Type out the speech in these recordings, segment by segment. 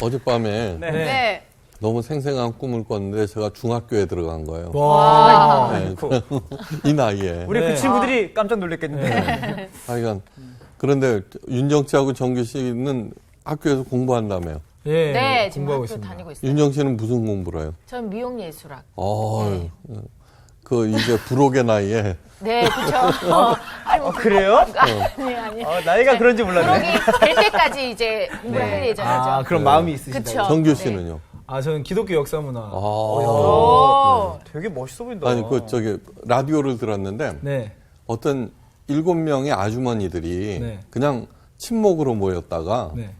어젯밤에 네. 너무 생생한 꿈을 꿨는데 제가 중학교에 들어간 거예요. 와. 네, 이 나이에. 우리 그 친구들이 깜짝 놀랐겠는데. 하여간 그런데 윤정 씨하고 정규 씨는 학교에서 공부한다며요. 예, 네, 지금 공부하고 학교 있습니다. 다니고 있어요. 윤정 씨는 무슨 공부를 해요? 전 미용예술학. 어, 그 이제 불혹의 나이에 네, 그렇죠. 그래요? 아니. 나이가 그런지 몰랐네. 그러기 될 때까지 이제 공부를 할 예정이죠. 아, 그런 마음이 있으시다. 그쵸. 정규 씨는요? 아, 저는 기독교 역사문화. 오. 되게 멋있어 보인다. 아니 그 저기 라디오를 들었는데 네. 어떤 7명의 아주머니들이 네. 그냥 친목으로 모였다가 네.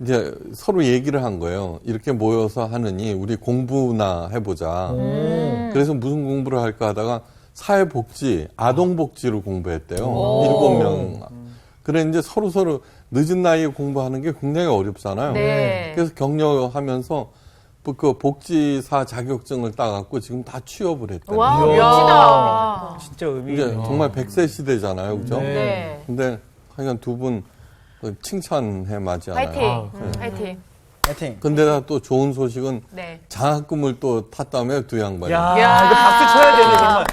이제 서로 얘기를 한 거예요. 이렇게 모여서 하느니 우리 공부나 해보자. 그래서 무슨 공부를 할까 하다가 사회복지, 아동복지로 공부했대요. 7명. 그래 이제 서로 늦은 나이에 공부하는 게 굉장히 어렵잖아요. 네. 그래서 격려하면서 그 복지사 자격증을 따갖고 지금 다 취업을 했대요. 와, 이야. 멋지다. 진짜 의미 이제 있네요. 정말 100세 시대잖아요. 그죠? 네. 네. 근데 하여간 두 분 칭찬해 마지 않아요. 파이팅. 파이팅. 파이팅. 근데다 또 좋은 소식은 네. 장학금을 또 탔다며 두 양반이. 야, 야. 이거 박수 쳐야 되네, 정말.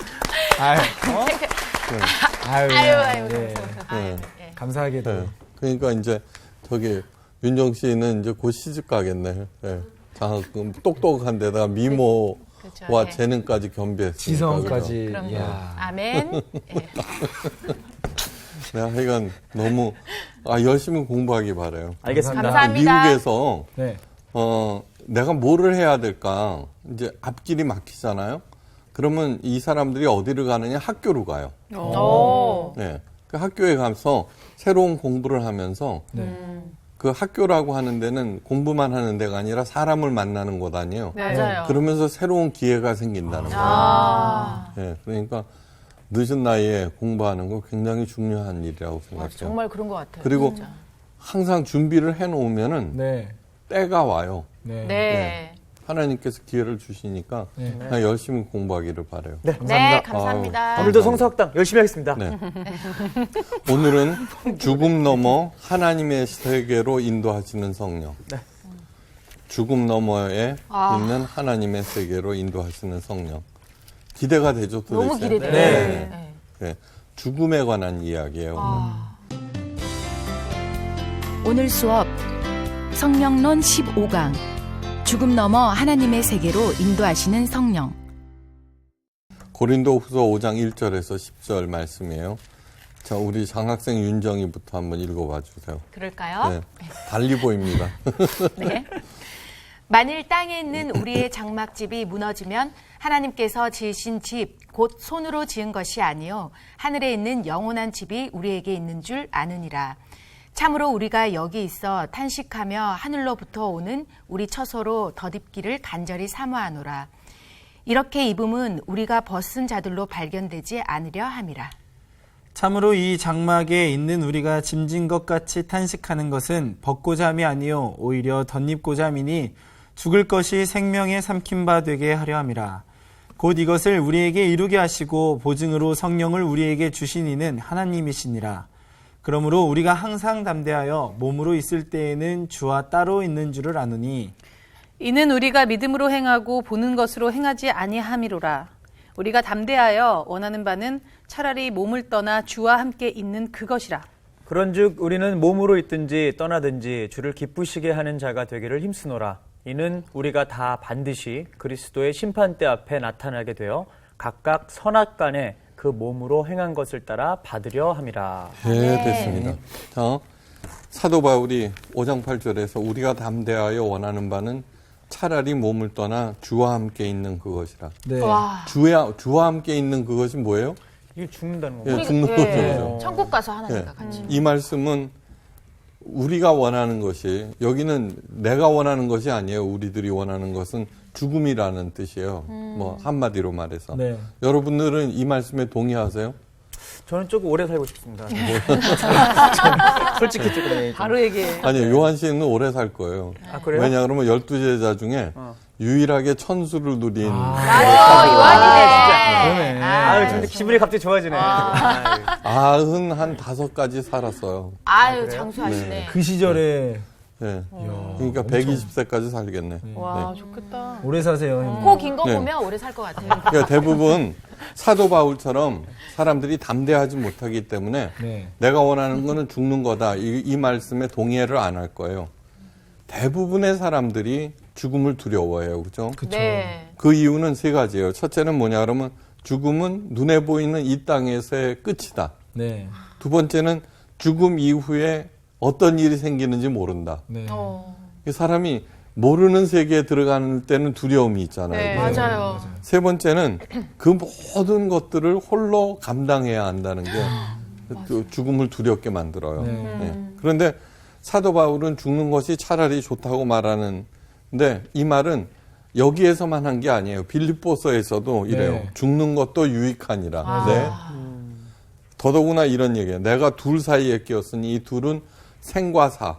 아유, 아유. 네. 네. 감사하게도. 네. 그러니까 이제 저기 윤정 씨는 이제 곧 시집 가겠네. 네. 장학금 똑똑한 데다가 미모와 그렇죠. 네. 재능까지 겸비했으니까. 지성까지. 그럼요. 이야. 아멘. 네. 네, 하여간 너무 열심히 공부하기 바라요. 알겠습니다. 감사합니다. 미국에서 네. 내가 뭐를 해야 될까? 이제 앞길이 막히잖아요. 그러면 이 사람들이 어디를 가느냐? 학교로 가요. 오. 네. 그 학교에 가서 새로운 공부를 하면서 그 학교라고 하는 데는 공부만 하는 데가 아니라 사람을 만나는 곳 아니에요. 맞아요. 그러면서 새로운 기회가 생긴다는 거예요. 아. 네. 그러니까 늦은 나이에 공부하는 거 굉장히 중요한 일이라고 생각해요. 정말 그런 것 같아요. 그리고 진짜. 항상 준비를 해놓으면은 네. 때가 와요. 네. 네. 하나님께서 기회를 주시니까 네. 그냥 열심히 공부하기를 바라요. 네, 네, 감사합니다. 감사합니다. 오늘도 성서학당 열심히 하겠습니다. 네. 오늘은 죽음 넘어 하나님의 세계로 인도하시는 성령. 네. 죽음 너머에 있는 하나님의 세계로 인도하시는 성령. 기대가 되죠, 도대체. 너무 기대돼요. 네. 네. 죽음에 관한 이야기예요. 오늘 수업 성령론 15강 죽음 넘어 하나님의 세계로 인도하시는 성령. 고린도후서 5장 1절에서 10절 말씀이에요. 자, 우리 장학생 윤정이부터 한번 읽어봐 주세요. 그럴까요? 네. 달리 보입니다. 네. 만일 땅에 있는 우리의 장막집이 무너지면 하나님께서 지으신 집, 곧 손으로 지은 것이 아니요 하늘에 있는 영원한 집이 우리에게 있는 줄 아느니라. 참으로 우리가 여기 있어 탄식하며 하늘로부터 오는 우리 처소로 덧입기를 간절히 사모하노라. 이렇게 입음은 우리가 벗은 자들로 발견되지 않으려 함이라. 참으로 이 장막에 있는 우리가 짐진 것 같이 탄식하는 것은 벗고자 함이 아니요 오히려 덧입고자 함이니 죽을 것이 생명의 삼킨 바 되게 하려 함이라. 곧 이것을 우리에게 이루게 하시고 보증으로 성령을 우리에게 주신 이는 하나님이시니라. 그러므로 우리가 항상 담대하여 몸으로 있을 때에는 주와 따로 있는 줄을 아노니 이는 우리가 믿음으로 행하고 보는 것으로 행하지 아니함이로라. 우리가 담대하여 원하는 바는 차라리 몸을 떠나 주와 함께 있는 그것이라. 그런즉 우리는 몸으로 있든지 떠나든지 주를 기쁘시게 하는 자가 되기를 힘쓰노라. 이는 우리가 다 반드시 그리스도의 심판대 앞에 나타나게 되어 각각 선악간에 그 몸으로 행한 것을 따라 받으려 함이라. 네, 됐습니다. 자, 사도 바울이 5장 8절에서 우리가 담대하여 원하는 바는 차라리 몸을 떠나 주와 함께 있는 그것이라. 네. 와. 주와 함께 있는 그것이 뭐예요? 이게 죽는다는 예, 거예요. 죽는 거죠. 천국 가서 예. 하나님과 같이. 이 말씀은 우리가 원하는 것이, 여기는 내가 원하는 것이 아니에요. 우리들이 원하는 것은 죽음이라는 뜻이에요. 뭐 한마디로 말해서. 네. 여러분들은 이 말씀에 동의하세요? 저는 조금 오래 살고 싶습니다. 솔직히 조금. 좀. 바로 얘기해. 아니요, 요한 씨는 오래 살 거예요. 아, 그래요? 왜냐 그러면 12제자 중에 유일하게 천수를 누린 맞아, 요한이네. 그러네. 아유, 근데 기분이 갑자기 좋아지네. 아유. 95가지 살았어요. 아유, 장수하시네. 그 시절에 예. 그러니까 120세까지 살겠네. 와, 좋겠다. 오래 사세요, 형님. 코 긴 거 네. 보면 오래 살 것 같아요. 그러니까 대부분 사도 바울처럼 사람들이 담대하지 못하기 때문에 네. 내가 원하는 거는 죽는 거다. 이 말씀에 동의를 안 할 거예요. 대부분의 사람들이 죽음을 두려워해요. 그죠? 그쵸. 네. 그 이유는 세 가지예요. 첫째는 뭐냐 그러면 죽음은 눈에 보이는 이 땅에서의 끝이다. 네. 두 번째는 죽음 이후에 어떤 일이 생기는지 모른다. 네. 이 사람이 모르는 세계에 들어가는 때는 두려움이 있잖아요. 네, 그죠? 맞아요. 세 번째는 그 모든 것들을 홀로 감당해야 한다는 게 또 죽음을 두렵게 만들어요. 네. 네. 그런데 사도 바울은 죽는 것이 차라리 좋다고 말하는데 이 말은 여기에서만 한 게 아니에요. 빌립보서에서도 이래요. 네. 죽는 것도 유익하니라. 아. 네. 더더구나 이런 얘기예요. 내가 둘 사이에 끼었으니 이 둘은 생과 사.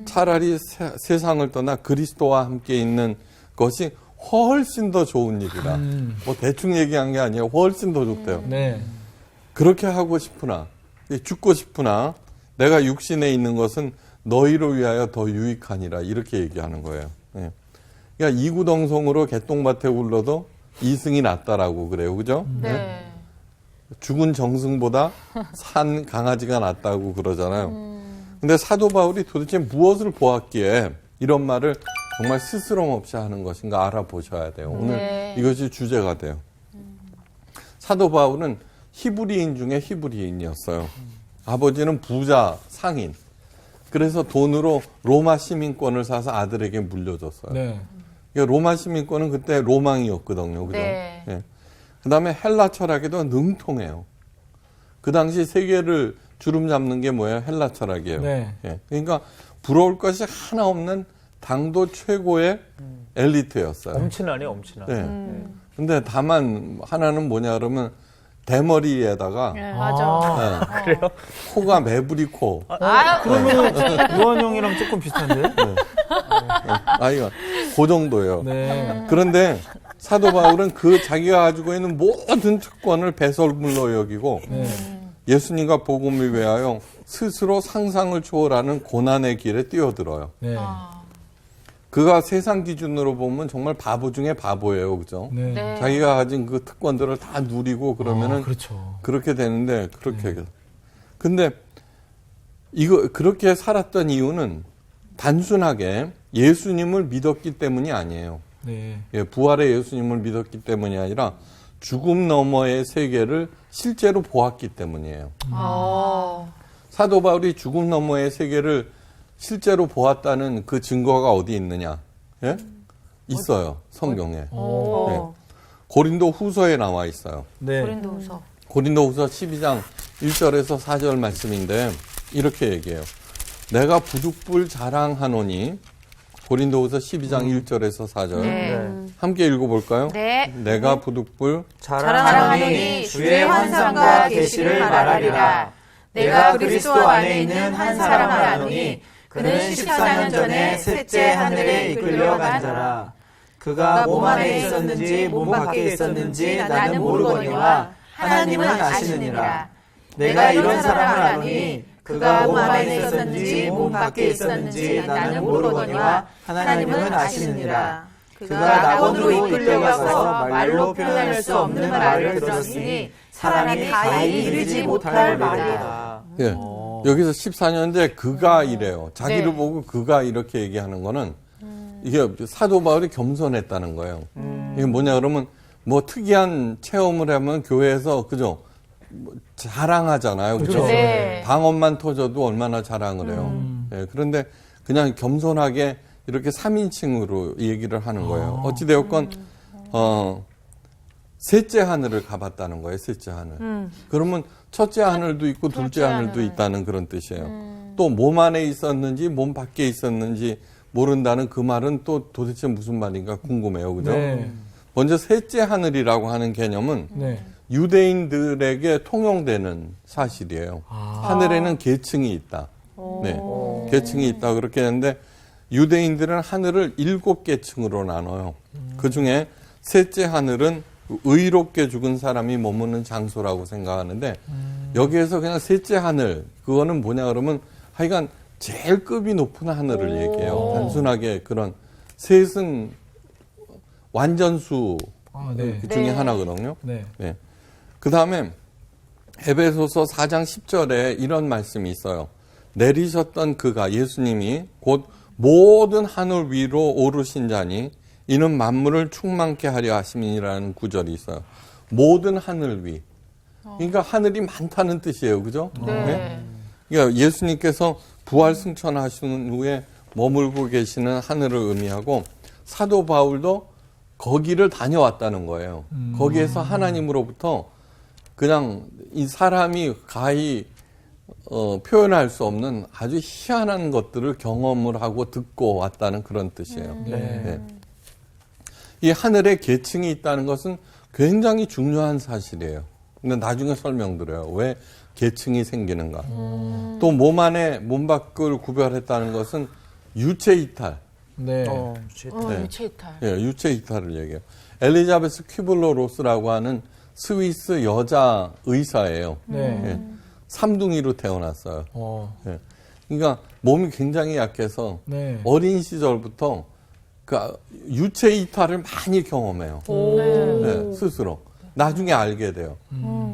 차라리 세상을 떠나 그리스도와 함께 있는 것이 훨씬 더 좋은 일이라. 뭐 대충 얘기한 게 아니에요. 훨씬 더 좋대요. 네. 그렇게 하고 싶으나, 죽고 싶으나, 내가 육신에 있는 것은 너희를 위하여 더 유익하니라. 이렇게 얘기하는 거예요. 예. 그러니까 이구동성으로 개똥밭에 굴러도 이승이 낫다라고 그래요. 그죠? 네. 죽은 정승보다 산 강아지가 낫다고 그러잖아요. 근데 사도 바울이 도대체 무엇을 보았기에 이런 말을 정말 스스럼 없이 하는 것인가 알아보셔야 돼요. 오늘 네. 이것이 주제가 돼요. 사도 바울은 히브리인 중에 히브리인이었어요. 아버지는 부자 상인. 그래서 돈으로 로마 시민권을 사서 아들에게 물려줬어요. 네. 그러니까 로마 시민권은 그때 로망이었거든요. 그죠? 네. 예. 그다음에 헬라 철학에도 능통해요. 그 당시 세계를 주름 잡는 게 뭐예요? 헬라 철학이에요. 네. 예. 그러니까 부러울 것이 하나 없는 당도 최고의 엘리트였어요. 엄친아네, 엄친아. 네. 근데 다만 하나는 뭐냐 그러면 대머리에다가 네, 맞아. 예. 그래요? 코가 매부리 코. 그러면 요한 형이랑 조금 비슷한데? 이거 그 정도예요. 네. 그런데 사도 바울은 그 자기가 가지고 있는 모든 특권을 배설물로 여기고 네. 예수님과 복음을 위하여 스스로 상상을 초월하는 고난의 길에 뛰어들어요. 네. 그가 세상 기준으로 보면 정말 바보 중에 바보예요. 그죠? 네. 네. 자기가 가진 그 특권들을 다 누리고 그러면은 그렇죠. 그렇게 되는데 그렇게 근데 그렇게 살았던 이유는 단순하게 예수님을 믿었기 때문이 아니에요. 네. 예, 부활의 예수님을 믿었기 때문이 아니라 죽음 너머의 세계를 실제로 보았기 때문이에요. 사도 바울이 죽음 너머의 세계를 실제로 보았다는 그 증거가 어디 있느냐? 예? 있어요. 성경에. 예. 고린도 후서에 나와 있어요. 네. 고린도후서. 고린도 후서 12장 1절에서 4절 말씀인데 이렇게 얘기해요. 내가 부득불 자랑하노니 고린도 후서 12장 1절에서 4절 네. 함께 읽어볼까요? 네. 내가 부득불 자랑하노니 주의 환상과 계시를 말하리라. 내가 그리스도 안에 있는 한 사람을 아노니 그는 14년 전에 셋째 하늘에 이끌려간 자라. 그가 몸 안에 있었는지 몸 밖에 있었는지 나는 모르거니와 하나님은 아시느니라. 내가 이런 사람을 아노니 그가 몸 안에 있었는지 몸 밖에 있었는지 나는 모르거니와 하나님은 아시느니라. 그가 낙원으로 이끌려가서 말로 표현할 수 없는 말을 들었으니 사람이 가히 이르지 못할 말이다. 예. 여기서 14년째 그가 이래요. 자기를 네. 보고 그가 이렇게 얘기하는 거는 이게 사도 바울이 겸손했다는 거예요. 이게 뭐냐 그러면 뭐 특이한 체험을 하면 교회에서 그죠? 뭐 자랑하잖아요. 그죠? 네. 방언만 터져도 얼마나 자랑을 해요. 예, 그런데 그냥 겸손하게 이렇게 3인칭으로 얘기를 하는 거예요. 어찌되었건 셋째 하늘을 가봤다는 거예요. 셋째 하늘. 그러면 첫째 하늘도 있고 둘째 하늘도 있다는 그런 뜻이에요. 또 몸 안에 있었는지 몸 밖에 있었는지 모른다는 그 말은 또 도대체 무슨 말인가 궁금해요. 그죠? 네. 먼저 셋째 하늘이라고 하는 개념은 네. 유대인들에게 통용되는 사실이에요. 하늘에는 계층이 있다. 네. 계층이 있다. 그렇게 했는데 유대인들은 하늘을 7계층으로 나눠요. 그 중에 셋째 하늘은 의롭게 죽은 사람이 머무는 장소라고 생각하는데 여기에서 그냥 셋째 하늘 그거는 뭐냐 그러면 하여간 제일 급이 높은 하늘을 얘기해요. 단순하게 그런 셋은 완전수 네. 그 중에 하나거든요. 네. 네. 그 다음에 에베소서 4장 10절에 이런 말씀이 있어요. 내리셨던 그가 예수님이 곧 모든 하늘 위로 오르신 자니 이는 만물을 충만케 하려 하심이라는 구절이 있어요. 모든 하늘 위. 그러니까 하늘이 많다는 뜻이에요. 그죠? 네. 그러니까 예수님께서 부활 승천하신 후에 머물고 계시는 하늘을 의미하고 사도 바울도 거기를 다녀왔다는 거예요. 거기에서 하나님으로부터 그냥 이 사람이 가히 표현할 수 없는 아주 희한한 것들을 경험을 하고 듣고 왔다는 그런 뜻이에요. 네. 이 하늘에 계층이 있다는 것은 굉장히 중요한 사실이에요. 근데 나중에 설명드려요. 왜 계층이 생기는가. 또 몸 안에 몸 밖을 구별했다는 것은 유체 이탈. 네. 네. 유체 이탈. 예, 유체 이탈을 얘기해요. 엘리자베스 퀴블러 로스라고 하는 스위스 여자 의사예요. 네. 예, 삼둥이로 태어났어요. 어. 예. 그러니까 몸이 굉장히 약해서 네. 어린 시절부터 그 유체 이탈을 많이 경험해요. 네, 스스로. 나중에 알게 돼요.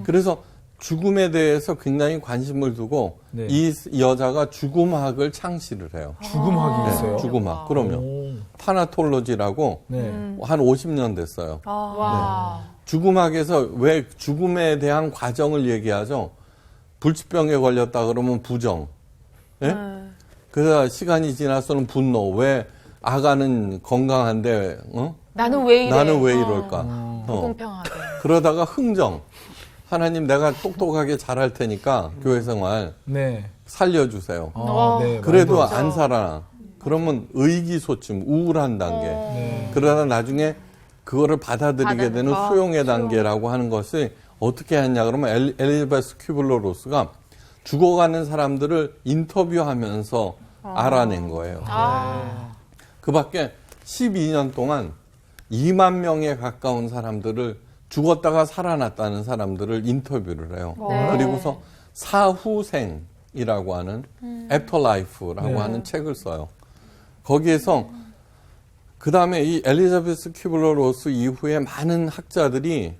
그래서 죽음에 대해서 굉장히 관심을 두고 네. 이 여자가 죽음학을 창시를 해요. 죽음학이 네, 있어요. 죽음학. 그럼요. 오. 타나톨로지라고 네. 한 50년 됐어요. 와. 죽음학에서 왜 죽음에 대한 과정을 얘기하죠? 불치병에 걸렸다 그러면 부정. 예? 그러다 시간이 지나서는 분노. 왜 아가는 건강한데 나는 왜 이래? 나는 왜 이럴까? 불공평하게. 그러다가 흥정. 하나님 내가 똑똑하게 잘할 테니까 교회 생활 네. 살려주세요. 네. 그래도 맞아요. 안 살아나. 그러면 의기소침, 우울한 단계. 네. 그러다 나중에 그거를 받아들이게 되는 수용의 단계라고 하는 것이 어떻게 했냐 그러면 엘리자베스 퀴블러 로스가 죽어가는 사람들을 인터뷰하면서 알아낸 거예요. 그 밖에 12년 동안 2만 명에 가까운 사람들을 죽었다가 살아났다는 사람들을 인터뷰를 해요. 그리고서 사후생이라고 하는 애프터라이프라고 네. 하는 책을 써요. 거기에서 그 다음에 이 엘리자베스 퀴블러 로스 이후에 많은 학자들이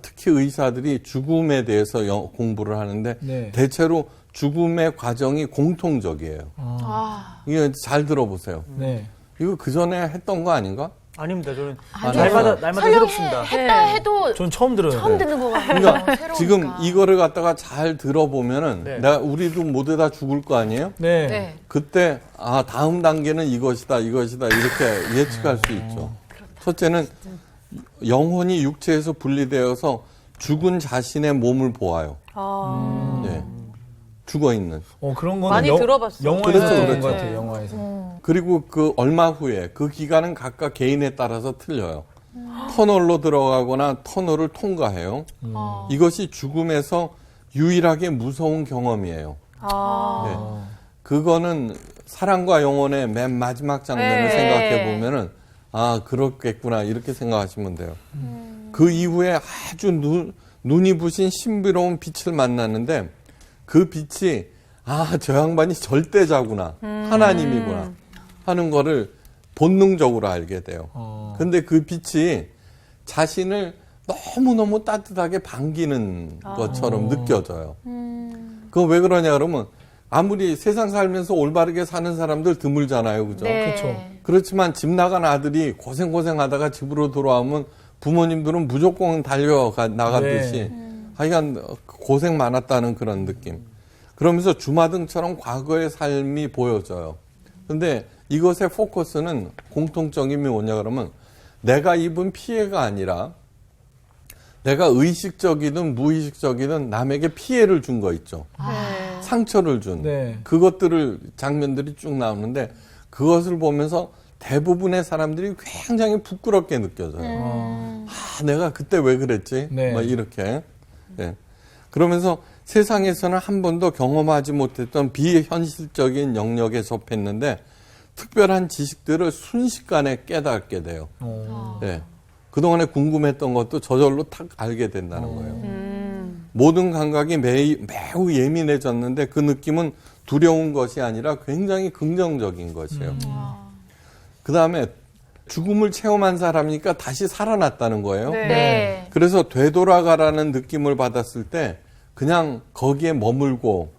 특히 의사들이 죽음에 대해서 공부를 하는데 네. 대체로 죽음의 과정이 공통적이에요. 이거 잘 들어보세요. 네. 이거 그 전에 했던 거 아닌가? 아닙니다. 저는 아니요. 날마다 새롭습니다. 했다 해도 전 처음 들어요. 처음 듣는 거 같아요. 그러니까 지금 이거를 갖다가 잘 들어보면은 네. 우리도 모두 다 죽을 거 아니에요? 네. 네. 그때 다음 단계는 이것이다 이렇게 예측할 수 있죠. 첫째는 영혼이 육체에서 분리되어서 죽은 자신의 몸을 보아요. 네. 죽어 있는. 그런 거는 많이 들어봤어요. 영화에서 그렇죠, 그런 그렇죠. 것 같아요. 영화에서. 그리고 그 얼마 후에 그 기간은 각각 개인에 따라서 틀려요. 터널로 들어가거나 터널을 통과해요. 이것이 죽음에서 유일하게 무서운 경험이에요. 네. 그거는 사랑과 영혼의 맨 마지막 장면을 네. 생각해 보면은 그렇겠구나 이렇게 생각하시면 돼요. 그 이후에 아주 눈이 부신 신비로운 빛을 만났는데 그 빛이 저 양반이 절대자구나 하나님이구나 하는 거를 본능적으로 알게 돼요. 근데 그 빛이 자신을 너무너무 따뜻하게 반기는 것처럼 느껴져요. 그거 왜 그러냐 그러면 아무리 세상 살면서 올바르게 사는 사람들 드물잖아요. 그죠? 네. 그렇죠. 그렇지만 집 나간 아들이 고생하다가 집으로 돌아오면 부모님들은 무조건 나가듯이 하여간 고생 많았다는 그런 느낌. 그러면서 주마등처럼 과거의 삶이 보여져요. 근데 이것의 포커스는 공통점이 뭐냐 그러면 내가 입은 피해가 아니라 내가 의식적이든 무의식적이든 남에게 피해를 준 거 있죠. 상처를 준 네. 그것들을 장면들이 쭉 나오는데 그것을 보면서 대부분의 사람들이 굉장히 부끄럽게 느껴져요. 내가 그때 왜 그랬지? 네. 뭐 이렇게. 네. 그러면서 세상에서는 한 번도 경험하지 못했던 비현실적인 영역에 접했는데 특별한 지식들을 순식간에 깨닫게 돼요. 네. 그동안에 궁금했던 것도 저절로 탁 알게 된다는 거예요. 모든 감각이 매우 예민해졌는데 그 느낌은 두려운 것이 아니라 굉장히 긍정적인 것이에요. 그 다음에 죽음을 체험한 사람이니까 다시 살아났다는 거예요. 네. 그래서 되돌아가라는 느낌을 받았을 때 그냥 거기에 머물고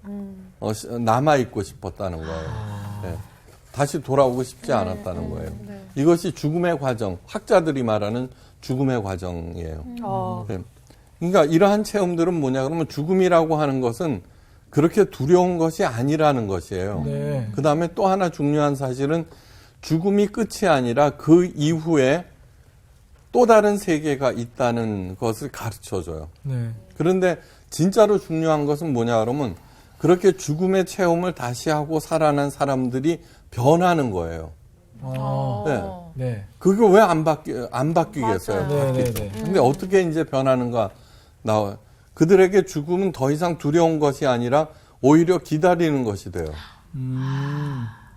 남아있고 싶었다는 거예요. 네. 다시 돌아오고 싶지 않았다는 거예요. 이것이 죽음의 과정, 학자들이 말하는 죽음의 과정이에요. 네. 그러니까 이러한 체험들은 뭐냐 그러면 죽음이라고 하는 것은 그렇게 두려운 것이 아니라는 것이에요. 네. 그 다음에 또 하나 중요한 사실은 죽음이 끝이 아니라 그 이후에 또 다른 세계가 있다는 것을 가르쳐줘요. 네. 그런데 진짜로 중요한 것은 뭐냐 그러면 그렇게 죽음의 체험을 다시 하고 살아난 사람들이 변하는 거예요. 네. 네. 그게 왜 안 바뀌겠어요? 네, 네, 네. 근데 어떻게 이제 변하는가 나와요. 그들에게 죽음은 더 이상 두려운 것이 아니라 오히려 기다리는 것이 돼요.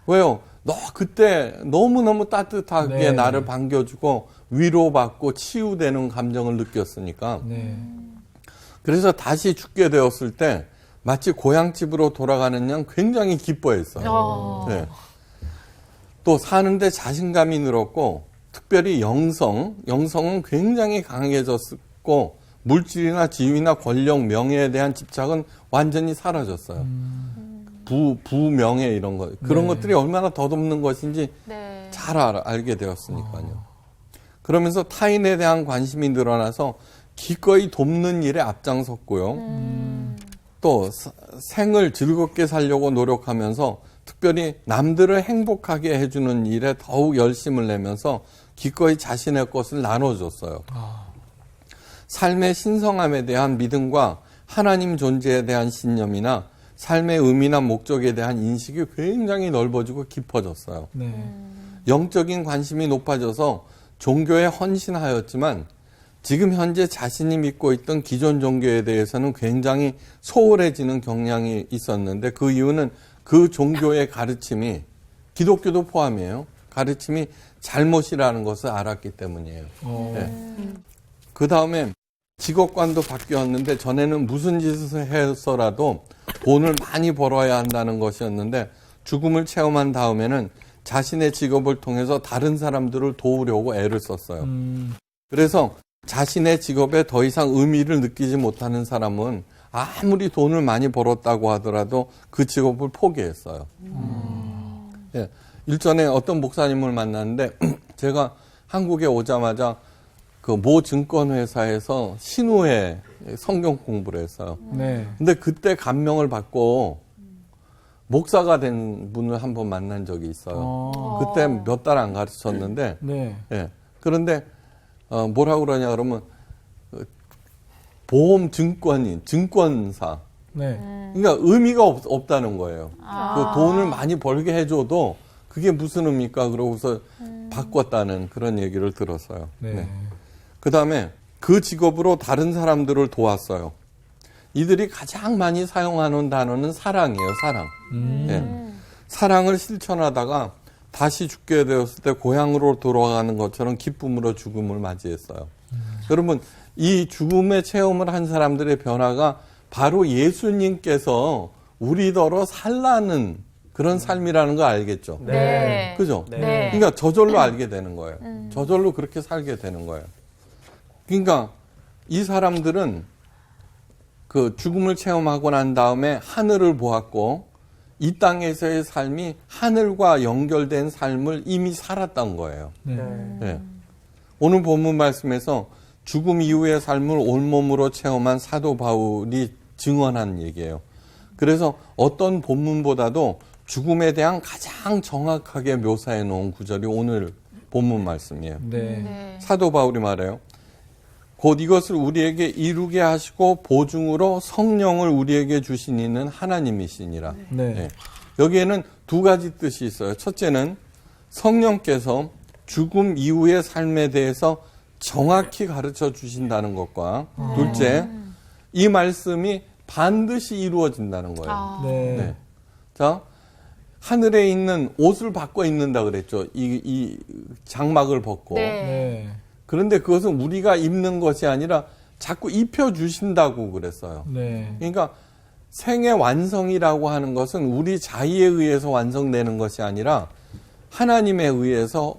왜요? 너 그때 너무너무 따뜻하게 네. 나를 반겨주고 위로받고 치유되는 감정을 느꼈으니까. 네. 그래서 다시 죽게 되었을 때 마치 고향집으로 돌아가는 양 굉장히 기뻐했어요. 네. 또 사는데 자신감이 늘었고 특별히 영성은 굉장히 강해졌고 물질이나 지위나 권력, 명예에 대한 집착은 완전히 사라졌어요. 부명예 이런 것 그런 네. 것들이 얼마나 덧없는 것인지 네. 잘 알게 되었으니까요. 그러면서 타인에 대한 관심이 늘어나서 기꺼이 돕는 일에 앞장섰고요. 또 생을 즐겁게 살려고 노력하면서 특별히 남들을 행복하게 해주는 일에 더욱 열심을 내면서 기꺼이 자신의 것을 나눠줬어요. 삶의 신성함에 대한 믿음과 하나님 존재에 대한 신념이나 삶의 의미나 목적에 대한 인식이 굉장히 넓어지고 깊어졌어요. 네. 영적인 관심이 높아져서 종교에 헌신하였지만 지금 현재 자신이 믿고 있던 기존 종교에 대해서는 굉장히 소홀해지는 경향이 있었는데 그 이유는 그 종교의 가르침이 기독교도 포함이에요. 가르침이 잘못이라는 것을 알았기 때문이에요. 네. 그 다음에 직업관도 바뀌었는데 전에는 무슨 짓을 해서라도 돈을 많이 벌어야 한다는 것이었는데 죽음을 체험한 다음에는 자신의 직업을 통해서 다른 사람들을 도우려고 애를 썼어요. 그래서 자신의 직업에 더 이상 의미를 느끼지 못하는 사람은 아무리 돈을 많이 벌었다고 하더라도 그 직업을 포기했어요. 예, 일전에 어떤 목사님을 만났는데 제가 한국에 오자마자 그 모 증권회사에서 신우회 성경 공부를 했어요. 네. 근데 그때 감명을 받고 목사가 된 분을 한번 만난 적이 있어요. 그때 몇 달 안 가르쳤는데, 네. 예. 그런데 뭐라고 그러냐 그러면 보험 증권인, 증권사. 네. 그러니까 의미가 없다는 거예요. 그 돈을 많이 벌게 해줘도 그게 무슨 의미입니까? 그러고서 바꿨다는 그런 얘기를 들었어요. 네. 그 다음에 그 직업으로 다른 사람들을 도왔어요. 이들이 가장 많이 사용하는 단어는 사랑이에요, 사랑. 예. 사랑을 실천하다가 다시 죽게 되었을 때 고향으로 돌아가는 것처럼 기쁨으로 죽음을 맞이했어요. 여러분, 이 죽음의 체험을 한 사람들의 변화가 바로 예수님께서 우리더러 살라는 그런 삶이라는 거 알겠죠? 네. 그죠? 네. 그러니까 저절로 알게 되는 거예요. 저절로 그렇게 살게 되는 거예요. 그러니까 이 사람들은 그 죽음을 체험하고 난 다음에 하늘을 보았고 이 땅에서의 삶이 하늘과 연결된 삶을 이미 살았던 거예요. 네. 오늘 본문 말씀에서 죽음 이후의 삶을 온몸으로 체험한 사도 바울이 증언한 얘기예요. 그래서 어떤 본문보다도 죽음에 대한 가장 정확하게 묘사해 놓은 구절이 오늘 본문 말씀이에요. 네. 사도 바울이 말해요. 곧 이것을 우리에게 이루게 하시고 보증으로 성령을 우리에게 주신 이는 하나님이시니라. 네. 네. 여기에는 두 가지 뜻이 있어요. 첫째는 성령께서 죽음 이후의 삶에 대해서 정확히 가르쳐 주신다는 것과 둘째, 이 말씀이 반드시 이루어진다는 거예요. 네. 네. 자, 하늘에 있는 옷을 바꿔 입는다 그랬죠. 이 장막을 벗고. 네. 네. 그런데 그것은 우리가 입는 것이 아니라 자꾸 입혀주신다고 그랬어요. 네. 그러니까 생의 완성이라고 하는 것은 우리 자의에 의해서 완성되는 것이 아니라 하나님에 의해서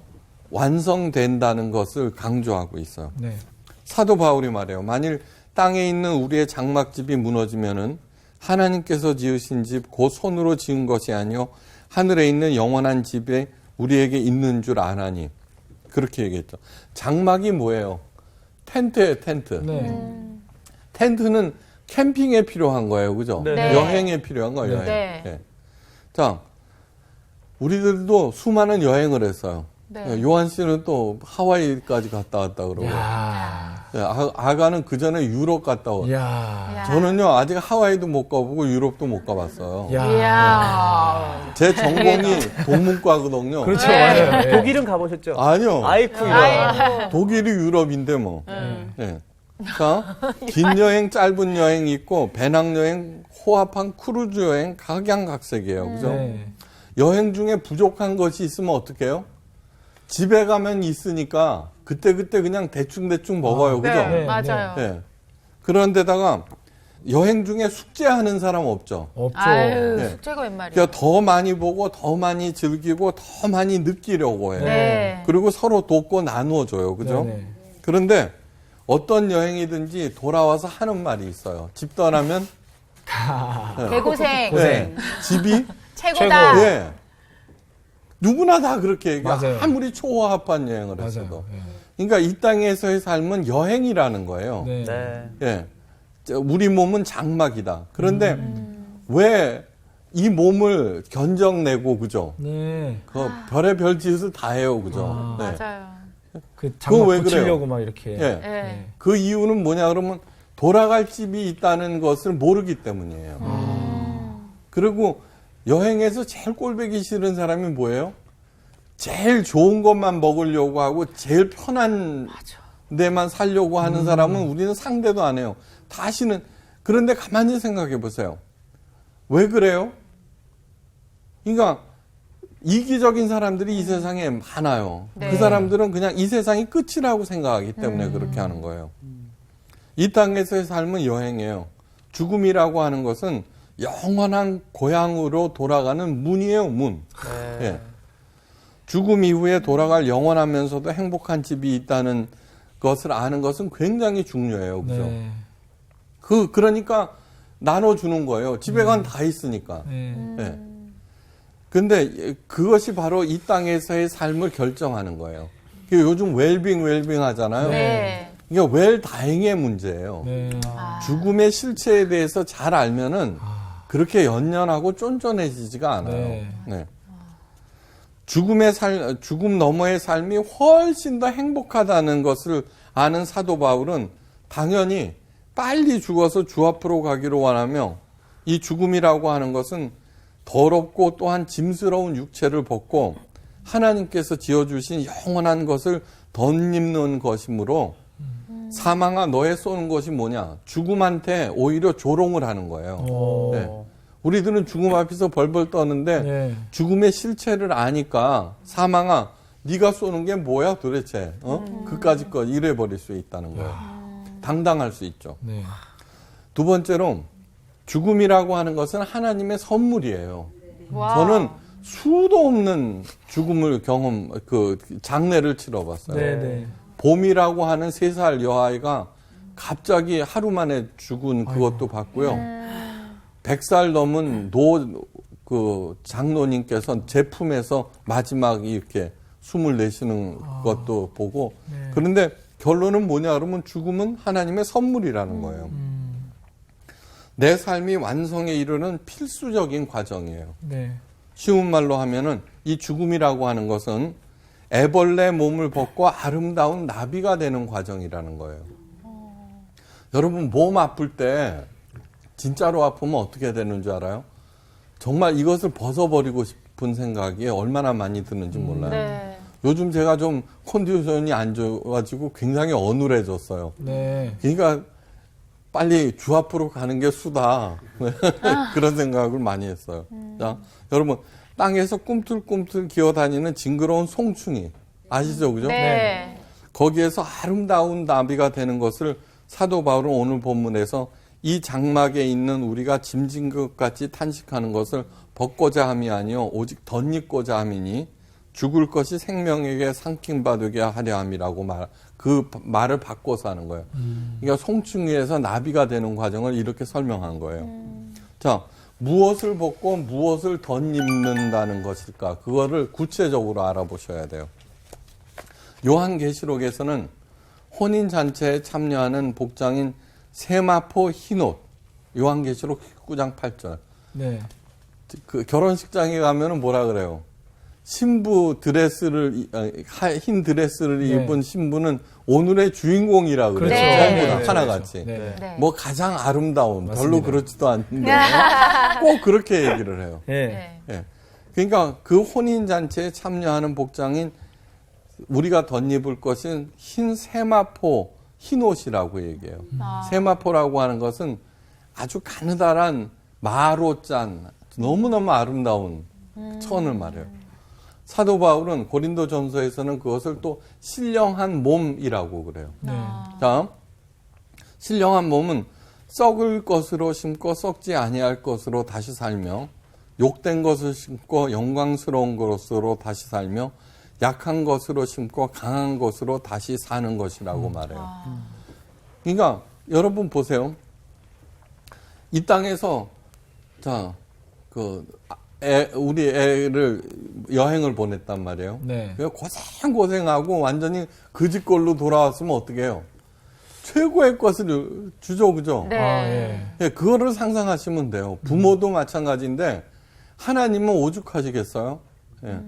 완성된다는 것을 강조하고 있어요. 네. 사도 바울이 말해요. 만일 땅에 있는 우리의 장막집이 무너지면은 하나님께서 지으신 집 곧 손으로 지은 것이 아니요 하늘에 있는 영원한 집에 우리에게 있는 줄 아나니. 그렇게 얘기했죠. 장막이 뭐예요? 텐트예요, 텐트. 네. 텐트는 캠핑에 필요한 거예요. 그죠? 네. 여행에 필요한 거예요. 여행. 네. 예. 자, 우리들도 수많은 여행을 했어요. 네. 요한 씨는 또 하와이까지 갔다 왔다 그러고. 야. 예, 아가는 그 전에 유럽 갔다 왔어요. 야. 저는요, 아직 하와이도 못 가보고 유럽도 못 가봤어요. 야. 이야. 제 전공이 동문과거든요. 그렇죠. 네. 맞아요. 예. 독일은 가보셨죠? 아니요. 아이쿠 이거. 아이고. 독일이 유럽인데 뭐. 예. 자, 긴 여행, 짧은 여행 있고 배낭여행, 호합한 크루즈 여행 각양각색이에요. 그죠? 네. 여행 중에 부족한 것이 있으면 어떻게 해요? 집에 가면 있으니까 그때그때 그냥 대충대충 먹어요. 그죠? 네, 네, 맞아요. 예. 그런데다가 여행 중에 숙제하는 사람 없죠. 없죠. 아유, 네. 숙제가 웬 말이야. 그러니까 더 많이 보고 더 많이 즐기고 더 많이 느끼려고 해요. 네. 그리고 서로 돕고 나누어줘요. 그죠? 네네. 그런데 어떤 여행이든지 돌아와서 하는 말이 있어요. 집 떠나면 개고생. 네. 집이 최고다. 예. 누구나 다 그렇게 얘기해요. 맞아요. 아무리 초호합한 여행을 했어도. 맞아요. 예. 그러니까 이 땅에서의 삶은 여행이라는 거예요. 네. 네. 예. 우리 몸은 장막이다. 그런데 왜 이 몸을 견적내고 그죠? 네. 그 별의 별 짓을 다 해요. 그죠? 네. 맞아요. 그 그거 장막 왜 그래요? 붙이려고 막 이렇게. 예. 네. 그 이유는 뭐냐 그러면 돌아갈 집이 있다는 것을 모르기 때문이에요. 그리고 여행에서 제일 꼴보기 싫은 사람이 뭐예요? 제일 좋은 것만 먹으려고 하고 제일 편한 데만 살려고 하는 사람은 우리는 상대도 안 해요. 다시는. 그런데 가만히 생각해 보세요. 왜 그래요? 그러니까 이기적인 사람들이 이 세상에 많아요. 네. 그 사람들은 그냥 이 세상이 끝이라고 생각하기 때문에 그렇게 하는 거예요. 이 땅에서의 삶은 여행이에요. 죽음이라고 하는 것은 영원한 고향으로 돌아가는 문이에요, 문. 네. 예. 죽음 이후에 돌아갈 영원하면서도 행복한 집이 있다는 것을 아는 것은 굉장히 중요해요. 그죠? 네. 그러니까 나눠주는 거예요. 집에 가면 다 있으니까. 네. 예. 근데 그것이 바로 이 땅에서의 삶을 결정하는 거예요. 요즘 웰빙 하잖아요. 네. 이게 웰다잉의 문제예요. 네. 죽음의 실체에 대해서 잘 알면은 그렇게 연연하고 쫀쫀해지지가 않아요. 네. 네. 죽음 너머의 삶이 훨씬 더 행복하다는 것을 아는 사도 바울은 당연히 빨리 죽어서 주 앞으로 가기를 원하며 이 죽음이라고 하는 것은 더럽고 또한 짐스러운 육체를 벗고 하나님께서 지어주신 영원한 것을 덧입는 것이므로 사망아 너의 쏘는 것이 뭐냐? 죽음한테 오히려 조롱을 하는 거예요. 오. 네. 우리들은 죽음 앞에서 벌벌 떠는데 네. 죽음의 실체를 아니까 사망아 네가 쏘는 게 뭐야 도대체? 그까짓 거 이래버릴 수 있다는 거예요. 당당할 수 있죠. 네. 두 번째로 죽음이라고 하는 것은 하나님의 선물이에요. 와. 저는 수도 없는 죽음을 장례를 치러봤어요. 네. 네. 봄이라고 하는 3살 여아이가 갑자기 하루 만에 죽은 그것도 봤고요. 100살 넘은 장로님께서 제 품에서 마지막 이렇게 숨을 내쉬는 것도 보고. 네. 그런데 결론은 뭐냐 그러면 죽음은 하나님의 선물이라는 거예요. 내 삶이 완성에 이르는 필수적인 과정이에요. 네. 쉬운 말로 하면은 이 죽음이라고 하는 것은 애벌레 몸을 벗고 아름다운 나비가 되는 과정이라는 거예요. 여러분 몸 아플 때 진짜로 아프면 어떻게 되는 줄 알아요? 정말 이것을 벗어버리고 싶은 생각이 얼마나 많이 드는지 몰라요. 네. 요즘 제가 좀 컨디션이 안 좋아지고 굉장히 어눌해졌어요. 네. 그러니까 빨리 주 앞으로 가는 게 수다. 그런 생각을 많이 했어요. 자, 여러분 땅에서 꿈틀꿈틀 기어다니는 징그러운 송충이 아시죠? 그죠? 네. 거기에서 아름다운 나비가 되는 것을 사도 바울은 오늘 본문에서 이 장막에 있는 우리가 짐진 것 같이 탄식하는 것을 벗고자 함이 아니요 오직 덧입고자 함이니 죽을 것이 생명에게 삼킴받게 하려 함이라고 그 말을 바꿔서 하는 거예요. 그러니까 송충이에서 나비가 되는 과정을 이렇게 설명한 거예요. 자, 무엇을 벗고 무엇을 덧입는다는 것일까? 그거를 구체적으로 알아보셔야 돼요. 요한계시록에서는 혼인잔치에 참여하는 복장인 세마포 흰옷, 요한계시록 19장 8절. 네. 그 결혼식장에 가면은 뭐라 그래요? 신부 드레스를, 흰 드레스를 네. 입은 신부는 오늘의 주인공이라 그래요. 그렇죠. 전부 네. 다 네. 하나같이. 네. 네. 뭐 가장 아름다운, 별로 맞습니다. 그렇지도 않은데 꼭 그렇게 얘기를 해요. 네. 네. 예. 그러니까 그 혼인잔치에 참여하는 복장인 우리가 덧입을 것은 흰 세마포 흰옷이라고 얘기해요. 세마포라고 하는 것은 아주 가느다란 마로짠 너무너무 아름다운 천을 말해요. 사도 바울은 고린도 전서에서는 그것을 또 신령한 몸이라고 그래요. 네. 다음, 신령한 몸은 썩을 것으로 심고 썩지 아니할 것으로 다시 살며 욕된 것을 심고 영광스러운 것으로 다시 살며 약한 것으로 심고 강한 것으로 다시 사는 것이라고 말해요. 그러니까 여러분 보세요. 이 땅에서 우리 애를 여행을 보냈단 말이에요. 네. 고생하고 완전히 그 집 걸로 돌아왔으면 어떻게 해요? 최고의 것을 주죠, 그죠? 네. 아, 예. 예, 그거를 상상하시면 돼요. 부모도 마찬가지인데 하나님은 오죽하시겠어요? 예.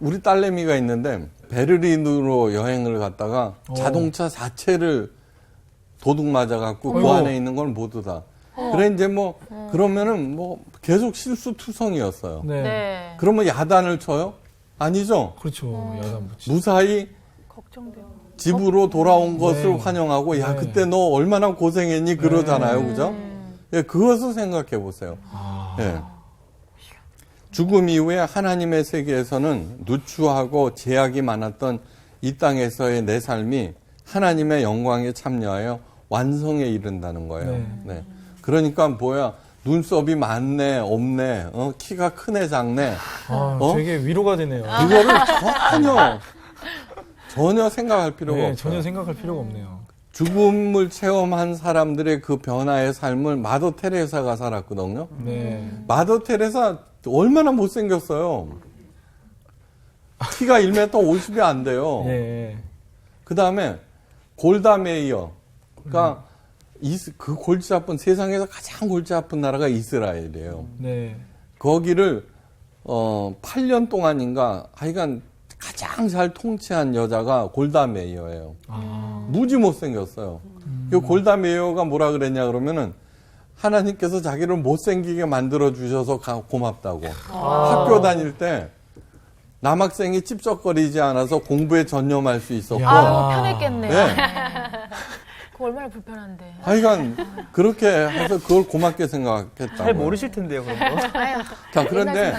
우리 딸내미가 있는데 베를린으로 여행을 갔다가 자동차 자체를 도둑 맞아갖고 그 어이구. 안에 있는 걸 모두 다. 그래 이제 뭐 그러면은 뭐 계속 실수투성이었어요. 네. 네. 그러면 야단을 쳐요? 아니죠. 그렇죠. 야단 붙이. 무사히 걱정돼요. 집으로 돌아온 것을 네. 환영하고 야 네. 그때 너 얼마나 고생했니 그러잖아요, 그죠? 예, 그것을 생각해 보세요. 예. 죽음 이후에 하나님의 세계에서는 누추하고 제약이 많았던 이 땅에서의 내 삶이 하나님의 영광에 참여하여 완성에 이른다는 거예요. 네. 네. 그러니까 뭐야 눈썹이 많네, 없네, 키가 크네, 작네. 아, 어? 되게 위로가 되네요. 그거를 전혀 생각할 필요가 네, 없어요. 전혀 생각할 필요가 없네요. 죽음을 체험한 사람들의 그 변화의 삶을 마더 테레사가 살았거든요. 네. 마더 테레사 얼마나 못생겼어요. 키가 1m 50이 안 돼요. 예. 그 다음에 골다 메이어. 그러니까 그 골치 아픈 세상에서 가장 골치 아픈 나라가 이스라엘이에요. 네. 거기를 8년 동안인가 하여간 가장 잘 통치한 여자가 골다 메이어예요. 아. 무지 못생겼어요. 그 골다 메이어가 뭐라 그랬냐 그러면은 하나님께서 자기를 못생기게 만들어 주셔서 고맙다고. 학교 다닐 때 남학생이 찝쩍거리지 않아서 공부에 전념할 수 있었고. 아유, 편했겠네요. 네. 그거 얼마나 불편한데. 하여간 그렇게 해서 그걸 고맙게 생각했다. 잘 모르실 텐데요, 그런 거. 자, 그런데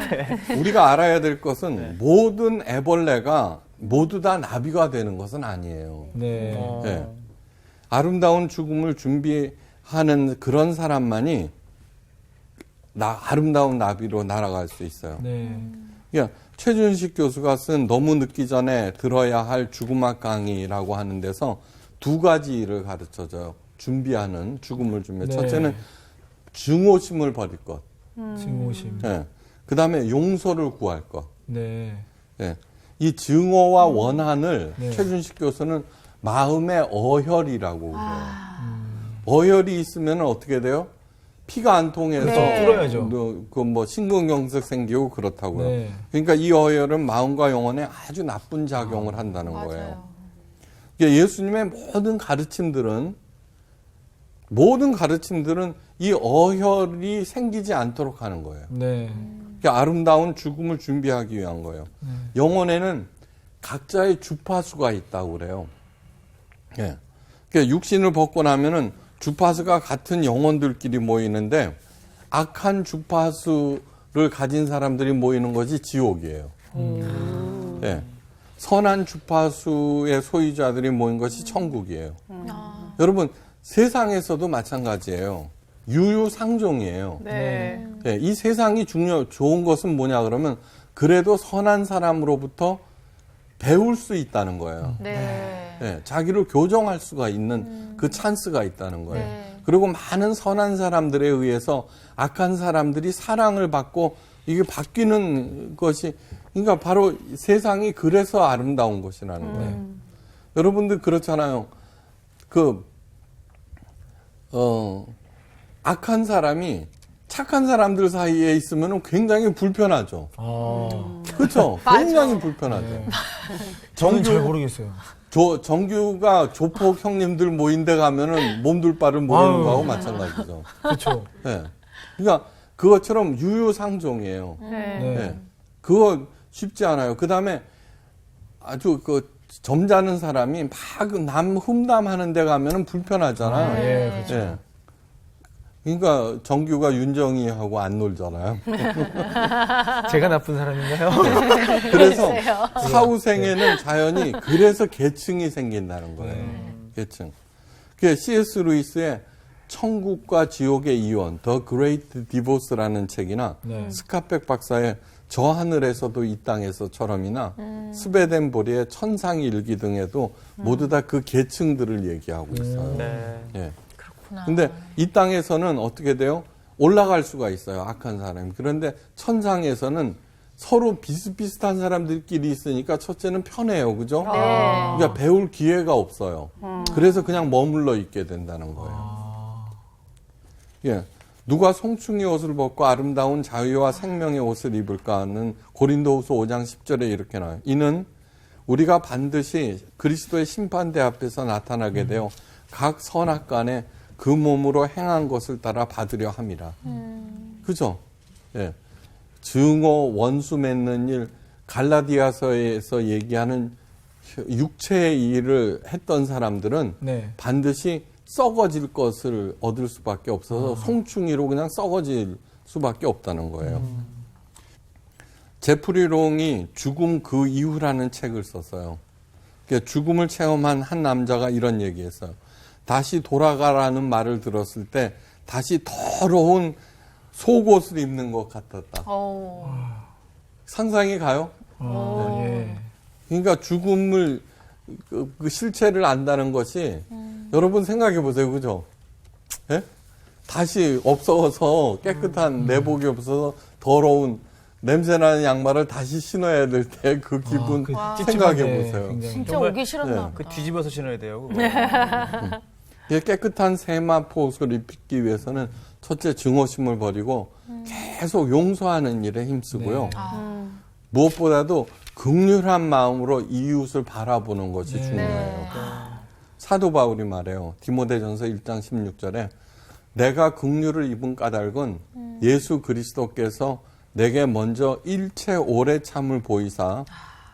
우리가 알아야 될 것은 모든 애벌레가 모두 다 나비가 되는 것은 아니에요. 네. 네. 아름다운 죽음을 준비하는 그런 사람만이 아름다운 나비로 날아갈 수 있어요. 네. 그러니까 최준식 교수가 쓴 너무 늦기 전에 들어야 할 죽음학 강의라고 하는 데서 두 가지를 가르쳐줘요. 준비하는 죽음을 준비. 네. 첫째는 증오심을 버릴 것. 증오심. 네. 그 다음에 용서를 구할 것. 네. 네. 이 증오와 원한을 네. 최준식 교수는 마음의 어혈이라고 그래요. 어혈이 있으면 어떻게 돼요? 피가 안 통해서 네. 뚫어야죠. 그 신근경색 생기고 그렇다고요. 네. 그러니까 이 어혈은 마음과 영혼에 아주 나쁜 작용을 한다는 거예요. 맞아요. 그러니까 예수님의 모든 가르침들은 이 어혈이 생기지 않도록 하는 거예요. 네. 그러니까 아름다운 죽음을 준비하기 위한 거예요. 영혼에는 각자의 주파수가 있다고 그래요. 예. 그러니까 육신을 벗고 나면은 주파수가 같은 영혼들끼리 모이는데 악한 주파수를 가진 사람들이 모이는 것이 지옥이에요. 예. 선한 주파수의 소유자들이 모인 것이 천국이에요. 여러분, 세상에서도 마찬가지예요. 유유상종이에요. 네. 네, 이 세상이 좋은 것은 뭐냐 그러면 그래도 선한 사람으로부터 배울 수 있다는 거예요. 네. 네, 자기를 교정할 수가 있는 그 찬스가 있다는 거예요. 네. 그리고 많은 선한 사람들에 의해서 악한 사람들이 사랑을 받고 이게 바뀌는 것이 그러니까 바로 세상이 그래서 아름다운 것이라는 거예요. 여러분들 그렇잖아요. 악한 사람이 착한 사람들 사이에 있으면 굉장히 불편하죠. 그렇죠? 굉장히 불편하죠. 저는 잘 모르겠어요. 정규가 조폭 형님들 모인 데 가면은 몸둘 바를 모르는 아유. 거하고 마찬가지죠. 그렇죠. 네. 그러니까 그것처럼 유유상종이에요. 네. 네. 그거 쉽지 않아요. 그 다음에 아주 점잖은 사람이 막 남 흠담하는 데 가면은 불편하잖아요. 예, 그렇죠. 예. 그러니까 정규가 윤정이하고 안 놀잖아요. 제가 나쁜 사람인가요? 그래서 사후생에는 자연히 그래서 계층이 생긴다는 거예요. 계층. 그 C.S. 루이스의 천국과 지옥의 이원, The Great Divorce라는 책이나 네. 스카펙 박사의 저 하늘에서도 이 땅에서처럼이나 스베덴 보리의 천상의 일기 등에도 모두 다 그 계층들을 얘기하고 있어요. 네. 예. 근데 이 땅에서는 어떻게 돼요? 올라갈 수가 있어요. 악한 사람이. 그런데 천상에서는 서로 비슷비슷한 사람들끼리 있으니까 첫째는 편해요. 그죠? 네. 그러니까 배울 기회가 없어요. 그래서 그냥 머물러 있게 된다는 거예요. 예. 누가 송충이 옷을 벗고 아름다운 자유와 생명의 옷을 입을까 하는 고린도후서 5장 10절에 이렇게 나와요. 이는 우리가 반드시 그리스도의 심판대 앞에서 나타나게 되어 각 선악간에 그 몸으로 행한 것을 따라 받으려 함이라. 그죠? 예. 증오, 원수 맺는 일, 갈라디아서에서 얘기하는 육체의 일을 했던 사람들은 네. 반드시 썩어질 것을 얻을 수밖에 없어서 송충이로 그냥 썩어질 수밖에 없다는 거예요. 제프리 롱이 죽음 그 이후라는 책을 썼어요. 죽음을 체험한 한 남자가 이런 얘기했어요. 다시 돌아가라는 말을 들었을 때 다시 더러운 속옷을 입는 것 같았다. 상상이 가요? 예. 그러니까 죽음을 그 실체를 안다는 것이 여러분 생각해 보세요, 그죠? 예? 다시 없어서 깨끗한 내복이 없어서 더러운 냄새나는 양말을 다시 신어야 될 때 그 기분 생각해 보세요. 굉장히. 진짜 오기 싫었나 네. 그 뒤집어서 신어야 돼요. 그거. 깨끗한 세마포 옷을 입기 위해서는 첫째 증오심을 버리고 계속 용서하는 일에 힘쓰고요. 무엇보다도 긍휼한 마음으로 이웃을 바라보는 것이 중요해요. 사도 바울이 말해요. 디모데전서 1장 16절에 내가 긍휼을 입은 까닭은 예수 그리스도께서 내게 먼저 일체 오래 참을 보이사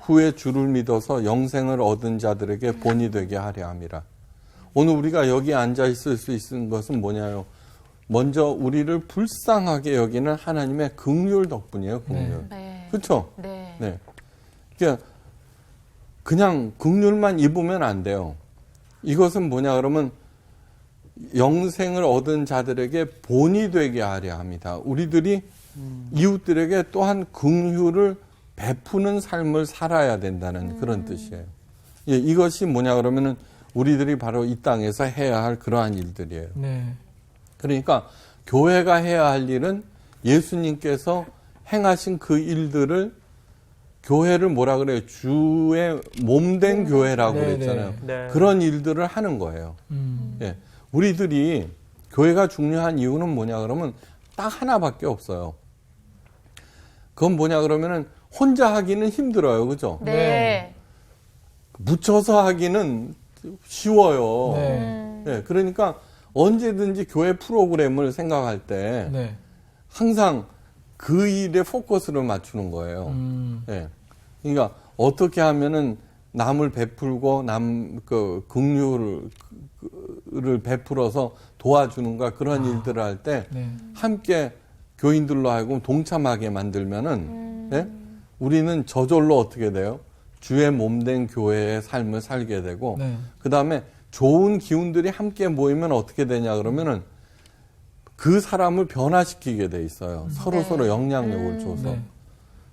후에 주를 믿어서 영생을 얻은 자들에게 본이 되게 하려 함이라. 오늘 우리가 여기 앉아 있을 수 있는 것은 뭐냐요? 먼저 우리를 불쌍하게 여기는 하나님의 긍휼 덕분이에요. 긍휼. 네. 그렇죠? 네. 네. 그냥 긍휼만 입으면 안 돼요. 이것은 뭐냐 그러면 영생을 얻은 자들에게 본이 되게 하려 합니다. 우리들이 이웃들에게 또한 긍휼을 베푸는 삶을 살아야 된다는 그런 뜻이에요. 예, 이것이 뭐냐 그러면은 우리들이 바로 이 땅에서 해야 할 그러한 일들이에요. 네. 그러니까 교회가 해야 할 일은 예수님께서 행하신 그 일들을 교회를 뭐라 그래요? 주의 몸된 교회라고 네, 그랬잖아요. 네. 그런 일들을 하는 거예요. 예. 우리들이 교회가 중요한 이유는 뭐냐 그러면 딱 하나밖에 없어요. 그건 뭐냐 그러면은 혼자 하기는 힘들어요. 그죠? 네. 묻혀서 하기는 쉬워요. 네. 예, 그러니까 언제든지 교회 프로그램을 생각할 때 네. 항상 그 일에 포커스를 맞추는 거예요. 예. 그러니까 어떻게 하면은 남을 베풀고 긍휼을 베풀어서 도와주는가 그런 일들을 할 때 네. 함께 교인들로 하여금 동참하게 만들면은 예? 우리는 저절로 어떻게 돼요? 주의 몸된 교회의 삶을 살게 되고 네. 그 다음에 좋은 기운들이 함께 모이면 어떻게 되냐 그러면은 그 사람을 변화시키게 돼 있어요. 서로 영향력을 줘서. 네.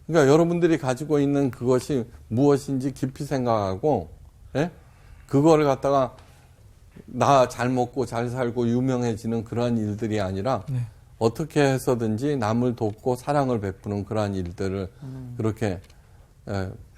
그러니까 여러분들이 가지고 있는 그것이 무엇인지 깊이 생각하고, 예? 그거를 갖다가 나 잘 먹고 잘 살고 유명해지는 그러한 일들이 아니라 네. 어떻게 해서든지 남을 돕고 사랑을 베푸는 그러한 일들을 그렇게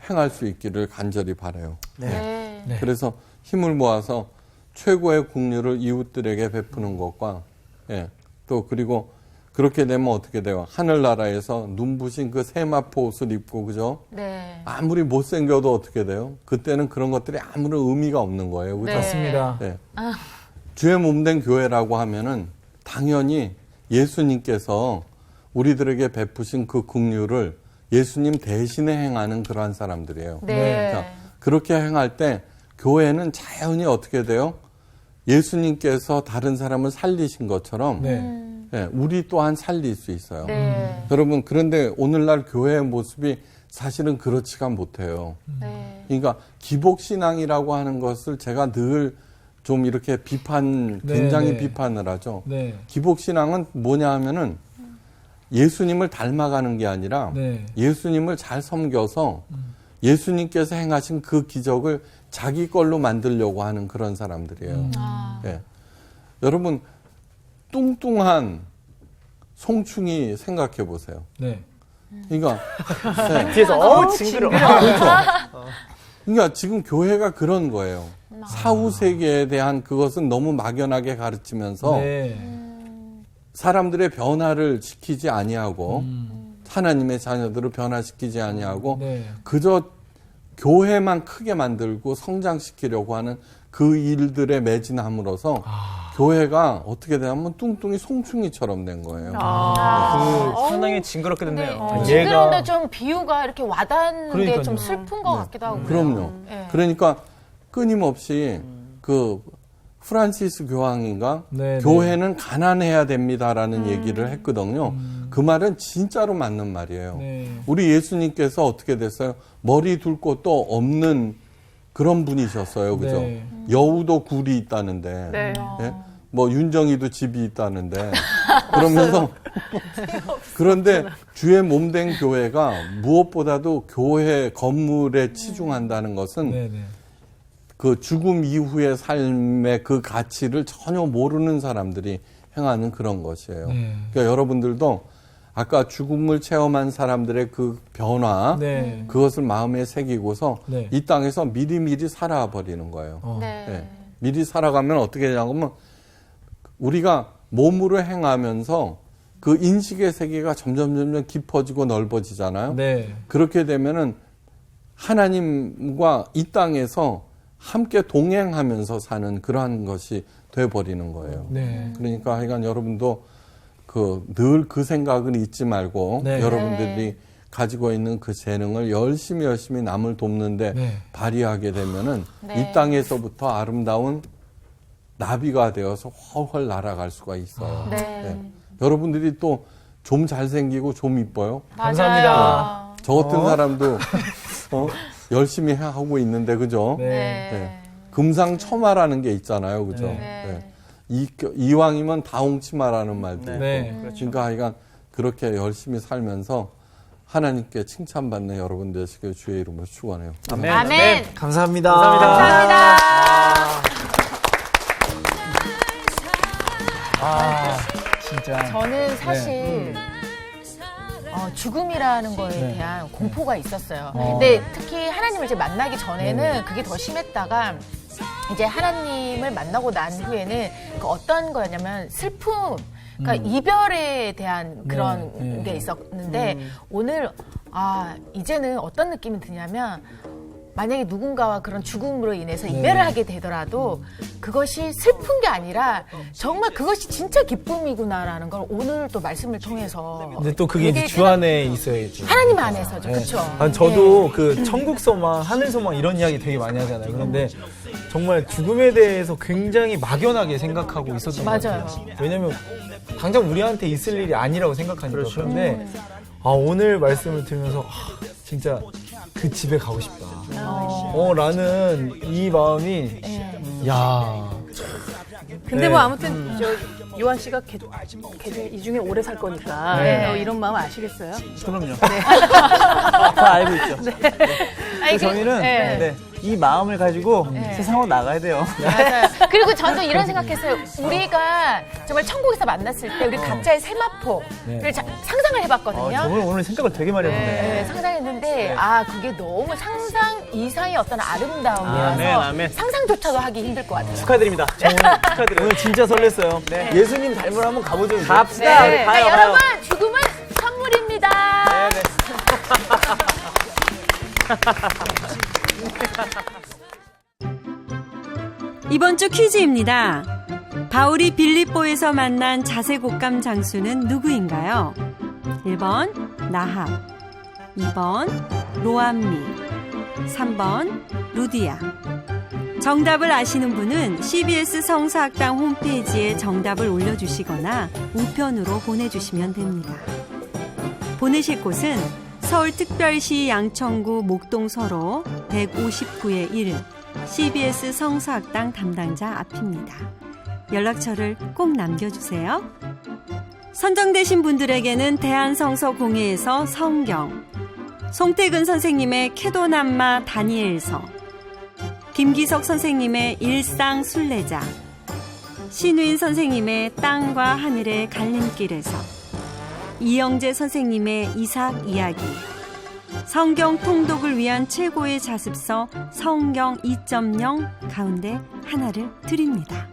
행할 수 있기를 간절히 바라요. 네. 네. 그래서 힘을 모아서 최고의 국류를 이웃들에게 베푸는 것과, 예, 또 그리고 그렇게 되면 어떻게 돼요? 하늘나라에서 눈부신 그 세마포 옷을 입고, 그죠? 네. 아무리 못생겨도 어떻게 돼요? 그때는 그런 것들이 아무런 의미가 없는 거예요. 그죠? 네. 맞습니다. 예. 주의 몸된 교회라고 하면은 당연히 예수님께서 우리들에게 베푸신 그 국류를 예수님 대신에 행하는 그러한 사람들이에요. 네. 자, 그렇게 행할 때 교회는 자연히 어떻게 돼요? 예수님께서 다른 사람을 살리신 것처럼 네. 예, 우리 또한 살릴 수 있어요. 네. 여러분, 그런데 오늘날 교회의 모습이 사실은 그렇지가 못해요. 네. 그러니까 기복신앙이라고 하는 것을 제가 늘 좀 이렇게 굉장히 네. 비판을 하죠. 네. 기복신앙은 뭐냐 하면은 예수님을 닮아가는 게 아니라 네. 예수님을 잘 섬겨서 예수님께서 행하신 그 기적을 자기 걸로 만들려고 하는 그런 사람들이에요. 예. 여러분, 뚱뚱한 송충이 생각해 보세요. 네. 그러니까, 네. 뒤에서 징그러. 그러니까 지금 교회가 그런 거예요. 사후 세계에 대한 그것은 너무 막연하게 가르치면서 네. 사람들의 변화를 시키지 아니하고 하나님의 자녀들을 변화시키지 아니하고 네. 그저 교회만 크게 만들고 성장시키려고 하는 그 일들에 매진함으로써 교회가 어떻게 되냐면 뚱뚱이 송충이처럼 된 거예요. 상당히 징그럽게 됐네요. 징그러운데 좀 비유가 이렇게 와닿는데 그러니까요. 좀 슬픈 것 같기도 하고. 그럼요. 네. 그러니까 끊임없이 그 프란시스 교황인가 네, 교회는 가난해야 됩니다라는 얘기를 했거든요. 그 말은 진짜로 맞는 말이에요. 네. 우리 예수님께서 어떻게 됐어요? 머리 둘 곳도 없는 그런 분이셨어요. 그죠? 네. 여우도 굴이 있다는데. 네. 예? 뭐 윤정이도 집이 있다는데. 그러면서 그런데 주의 몸된 교회가 무엇보다도 교회 건물에 치중한다는 것은 네. 네. 그 죽음 이후의 삶의 그 가치를 전혀 모르는 사람들이 행하는 그런 것이에요. 네. 그러니까 여러분들도 아까 죽음을 체험한 사람들의 그 변화, 네. 그것을 마음에 새기고서 네. 이 땅에서 미리미리 살아버리는 거예요. 네. 예. 미리 살아가면 어떻게 되냐면 우리가 몸으로 행하면서 그 인식의 세계가 점점 깊어지고 넓어지잖아요. 네. 그렇게 되면은 하나님과 이 땅에서 함께 동행하면서 사는 그러한 것이 돼버리는 거예요. 네. 그러니까 하여간 여러분도 늘 그 생각을 잊지 말고 네. 여러분들이 가지고 있는 그 재능을 열심히 남을 돕는데 네. 발휘하게 되면은 네. 이 땅에서부터 아름다운 나비가 되어서 훨훨 날아갈 수가 있어요. 네. 네. 여러분들이 또 좀 잘생기고 좀 이뻐요. 감사합니다. 맞아요. 저 같은 사람도 열심히 하고 있는데 그죠? 네. 네. 금상첨화라는 게 있잖아요, 그죠? 네. 네. 이왕이면 다홍치마라는 말도 있고. 네. 그러니까 하여간 그렇게 열심히 살면서 하나님께 칭찬받는 여러분 되시길 주의 이름으로 축원해요. 아멘. 아멘. 감사합니다. 감사합니다. 진짜. 저는 사실 죽음이라는 거에 네. 대한 공포가 있었어요. 근데 특히 하나님을 이제 만나기 전에는 그게 더 심했다가 이제 하나님을 만나고 난 후에는 그 어떤 거였냐면 슬픔, 그러니까 이별에 대한 그런 네. 게 있었는데 오늘 이제는 어떤 느낌이 드냐면 만약에 누군가와 그런 죽음으로 인해서 이별을 하게 되더라도 그것이 슬픈 게 아니라 정말 그것이 진짜 기쁨이구나라는 걸 오늘 또 말씀을 통해서 근데 또 그게 이제 주 안에 있어야죠. 하나님 안에서죠, 네. 그렇죠? 저도 그 천국 소망, 하늘 소망 이런 이야기 되게 많이 하잖아요. 그런데 정말 죽음에 대해서 굉장히 막연하게 생각하고 있었던 것 맞아요. 같아요. 왜냐면 당장 우리한테 있을 일이 아니라고 생각하니까. 그런데 오늘 말씀을 들으면서 진짜 그 집에 가고 싶다. 라는 이 마음이 야. 근데 뭐 아무튼 저 요한 씨가 이 중에 오래 살 거니까 네. 이런 마음 아시겠어요? 그럼요. 다 알고 있죠. 아니, 저희는 네. 이 마음을 가지고 세상으로 나가야 돼요. 맞아요. 그리고 저도 이런 생각했어요. 우리가 정말 천국에서 만났을 때 우리 각자의 세마포를 상상을 해봤거든요. 정말 오늘 생각을 되게 많이 했는데. 네, 상상했는데 그게 너무 상상 이상의 어떤 아름다움이라서 아멘. 상상조차도 하기 힘들 것 같아요. 축하드립니다. 정말 축하드려요. 오늘 진짜 설렜어요. 네. 예수님 닮으러 한번 가보죠. 갑시다. 네. 우리 가요, 자, 가요. 여러분 죽음은 선물입니다. 네. 이번 주 퀴즈입니다. 바울이 빌립보에서 만난 자색옥감 장수는 누구인가요? 1번 라합, 2번 로암미, 3번 루디아. 정답을 아시는 분은 CBS 성사학당 홈페이지에 정답을 올려주시거나 우편으로 보내주시면 됩니다. 보내실 곳은 서울특별시 양천구 목동서로 159의 1 CBS 성사학당 담당자 앞입니다. 연락처를 꼭 남겨주세요. 선정되신 분들에게는 대한성서공회에서 성경, 송태근 선생님의 캐도남마 다니엘서, 김기석 선생님의 일상 순례자, 신우인 선생님의 땅과 하늘의 갈림길에서, 이영재 선생님의 이삭 이야기, 성경 통독을 위한 최고의 자습서 성경 2.0 가운데 하나를 드립니다.